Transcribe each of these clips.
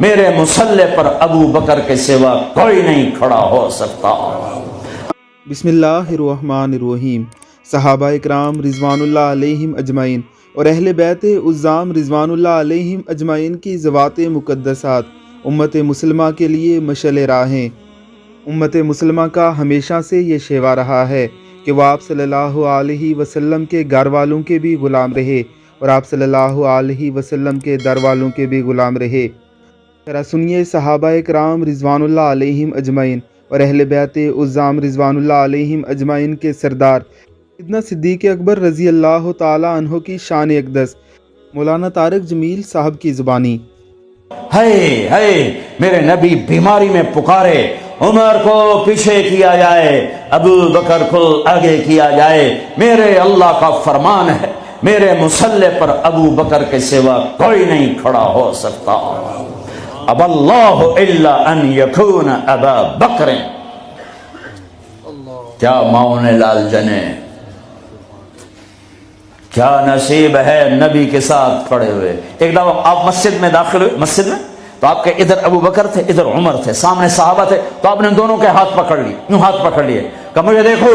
میرے مصلی پر ابو بکر کے سوا کوئی نہیں کھڑا ہو سکتا۔ بسم اللہ الرحمن الرحیم۔ صحابہ اکرام رضوان اللہ علیہم اجمعین اور اہل بیت عظام رضوان اللہ علیہم اجمعین کی ذوات مقدسات امت مسلمہ کے لیے مشعل راہ ہیں۔ امت مسلمہ کا ہمیشہ سے یہ شیوا رہا ہے کہ وہ آپ صلی اللہ علیہ وسلم کے گھر والوں کے بھی غلام رہے اور آپ صلی اللہ علیہ وسلم کے در والوں کے بھی غلام رہے۔ ذرا سنیے صحابہ اکرام رضوان اللہ علیہم اجمعین اور اہل بیت عظام رضوان اللہ علیہم اجمعین کے سردار سیدنا صدیق اکبر رضی اللہ تعالی عنہ کی شان اقدس مولانا طارق جمیل صاحب کی زبانی۔ ہے میرے نبی بیماری میں پکارے، عمر کو پیچھے کیا جائے، ابو بکر کو آگے کیا جائے، میرے اللہ کا فرمان ہے، میرے مصلی پر ابو بکر کے سوا کوئی نہیں کھڑا ہو سکتا۔ اب اللہ الا ان یکون ابا بکر۔ کیا ماؤن لال جنے، کیا نصیب ہے نبی کے ساتھ کھڑے ہوئے۔ ایک دفعہ آپ مسجد میں داخل ہوئے، مسجد میں تو آپ کے ادھر ابو بکر تھے، ادھر عمر تھے، سامنے صحابہ تھے، تو آپ نے دونوں کے ہاتھ پکڑ لی، یوں ہاتھ پکڑ لیے کہ مجھے دیکھو،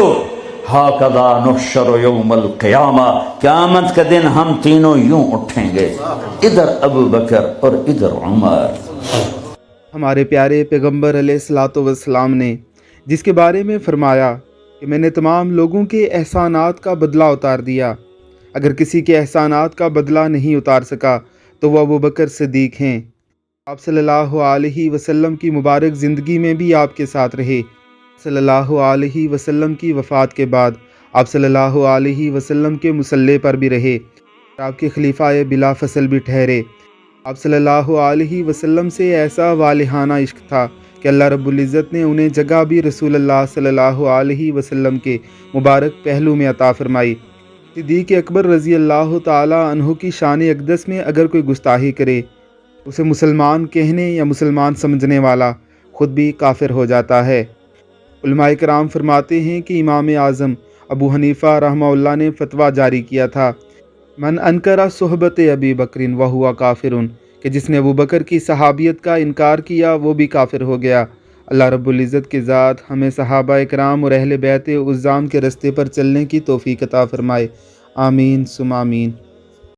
ہاکذا نحشر یوم القیامہ، قیامت کے دن ہم تینوں یوں اٹھیں گے، ادھر ابو بکر اور ادھر عمر۔ ہمارے پیارے پیغمبر علیہ الصلاۃ والسلام نے جس کے بارے میں فرمایا کہ میں نے تمام لوگوں کے احسانات کا بدلہ اتار دیا، اگر کسی کے احسانات کا بدلہ نہیں اتار سکا تو وہ ابو بکر صدیق ہیں۔ آپ صلی اللہ علیہ وسلم کی مبارک زندگی میں بھی آپ کے ساتھ رہے، صلی اللہ علیہ وسلم کی وفات کے بعد آپ صلی اللہ علیہ وسلم کے مصلی پر بھی رہے، آپ کے خلیفہ بلا فصل بھی ٹھہرے۔ آپ صلی اللہ علیہ وسلم سے ایسا والہانہ عشق تھا کہ اللہ رب العزت نے انہیں جگہ بھی رسول اللہ صلی اللہ علیہ وسلم کے مبارک پہلو میں عطا فرمائی۔ صدیق اکبر رضی اللہ تعالی عنہ کی شان اقدس میں اگر کوئی گستاخی کرے، اسے مسلمان کہنے یا مسلمان سمجھنے والا خود بھی کافر ہو جاتا ہے۔ علماء کرام فرماتے ہیں کہ امام اعظم ابو حنیفہ رحمہ اللہ نے فتویٰ جاری کیا تھا، من انکر صحبت ابی بکر وہو کافر، کہ جس نے ابو بکر کی صحابیت کا انکار کیا وہ بھی کافر ہو گیا۔ اللہ رب العزت کی ذات ہمیں صحابہ اکرام اور اہل بیت عظام کے رستے پر چلنے کی توفیق عطا فرمائے، آمین ثم آمین۔